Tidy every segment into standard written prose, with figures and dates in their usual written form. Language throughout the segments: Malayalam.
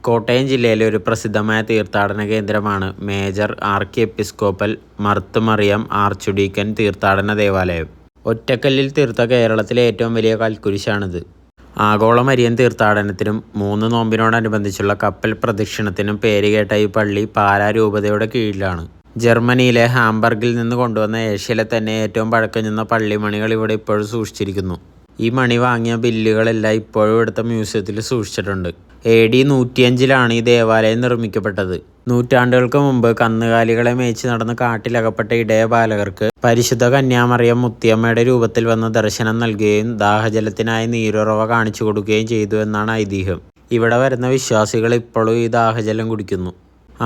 കോട്ടയം ജില്ലയിലെ ഒരു പ്രസിദ്ധമായ തീർത്ഥാടന കേന്ദ്രമാണ് major archiepiscopal Marth Mariam archdeacon തീർത്ഥാടന ദേവാലയം. ഒറ്റക്കല്ലിൽ തീർത്ത കേരളത്തിലെ ഏറ്റവും വലിയ കൽക്കുരിശാണിത്. ആഗോള മരിയൻ തീർത്ഥാടനത്തിനും 3 നോമ്പിനോടനുബന്ധിച്ചുള്ള കപ്പൽ പ്രദക്ഷിണത്തിനും പേരുകേട്ട ഈ പള്ളി പാലാ രൂപതയുടെ കീഴിലാണ്. ജർമ്മനിയിലെ ഹാംബർഗിൽ നിന്ന് കൊണ്ടുവന്ന ഏഷ്യയിലെ തന്നെ ഏറ്റവും പഴക്കം ചെന്ന പള്ളിമണികൾ ഇവിടെ ഇപ്പോഴും സൂക്ഷിച്ചിരിക്കുന്നു. ഈ മണി വാങ്ങിയ ബില്ലുകളെല്ലാം ഇപ്പോഴും ഇവിടുത്തെ മ്യൂസിയത്തിൽ സൂക്ഷിച്ചിട്ടുണ്ട്. AD 105 ഈ ദേവാലയം നിർമ്മിക്കപ്പെട്ടത്. നൂറ്റാണ്ടുകൾക്ക് മുമ്പ് കന്നുകാലികളെ മേയിച്ച് നടന്ന് കാട്ടിലകപ്പെട്ട ഇടയ ബാലകർക്ക് പരിശുദ്ധ കന്യാമറിയം മുത്തിയമ്മയുടെ രൂപത്തിൽ വന്ന് ദർശനം നൽകുകയും ദാഹജലത്തിനായി നീരുറവ കാണിച്ചു കൊടുക്കുകയും ചെയ്തു എന്നാണ് ഐതിഹ്യം. ഇവിടെ വരുന്ന വിശ്വാസികൾ ഇപ്പോഴും ഈ ദാഹജലം കുടിക്കുന്നു.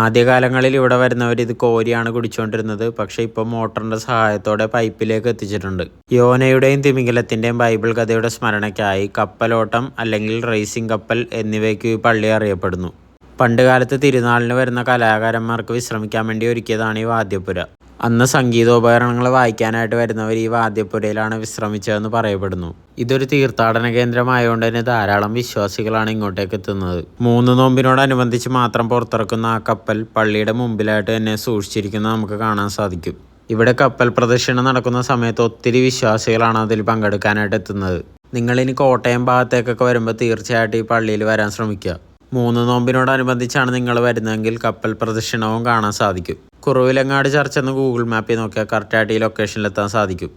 ആദ്യകാലങ്ങളിൽ ഇവിടെ വരുന്നവർ ഇത് കോരിയാണ് കുടിച്ചുകൊണ്ടിരുന്നത്. പക്ഷേ ഇപ്പോൾ മോട്ടറിന്റെ സഹായത്തോടെ പൈപ്പിലേക്ക് എത്തിച്ചിട്ടുണ്ട്. യോനയുടെയും തിമിംഗലത്തിന്റെയും ബൈബിൾ കഥയുടെ സ്മരണയ്ക്കായി കപ്പലോട്ടം അല്ലെങ്കിൽ റേസിംഗ് കപ്പൽ എന്നിവയ്ക്ക് ഈ പള്ളി അറിയപ്പെടുന്നു. പണ്ടുകാലത്ത് തിരുനാളിന് വരുന്ന കലാകാരന്മാർക്ക് വിശ്രമിക്കാൻ വേണ്ടി ഒരുക്കിയതാണ് ഈ വാദ്യപ്പുര. അന്ന് സംഗീതോപകരണങ്ങൾ വായിക്കാനായിട്ട് വരുന്നവർ ഈ വാദ്യപ്പുരയിലാണ് വിശ്രമിച്ചതെന്ന് പറയപ്പെടുന്നു. ഇതൊരു തീർത്ഥാടന കേന്ദ്രമായതുകൊണ്ട് തന്നെ ധാരാളം വിശ്വാസികളാണ് ഇങ്ങോട്ടേക്ക് എത്തുന്നത്. 3 നോമ്പിനോടനുബന്ധിച്ച് മാത്രം പുറത്തിറക്കുന്ന ആ കപ്പൽ പള്ളിയുടെ മുമ്പിലായിട്ട് തന്നെ സൂക്ഷിച്ചിരിക്കുന്നത് നമുക്ക് കാണാൻ സാധിക്കും. ഇവിടെ കപ്പൽ പ്രദക്ഷിണം നടക്കുന്ന സമയത്ത് ഒത്തിരി വിശ്വാസികളാണ് അതിൽ പങ്കെടുക്കാനായിട്ട് എത്തുന്നത്. നിങ്ങളിനി കോട്ടയം ഭാഗത്തേക്കൊക്കെ വരുമ്പോൾ തീർച്ചയായിട്ടും ഈ പള്ളിയിൽ വരാൻ ശ്രമിക്കുക. 3 നോമ്പിനോടനുബന്ധിച്ചാണ് നിങ്ങൾ വരുന്നതെങ്കിൽ കപ്പൽ പ്രദക്ഷിണവും കാണാൻ സാധിക്കും. കുറവിലങ്ങാട് ചർച്ച് എന്ന് ഗൂഗിൾ മാപ്പിൽ നോക്കിയാൽ കറക്റ്റായിട്ട് ഈ ലൊക്കേഷനിലെത്താൻ സാധിക്കും.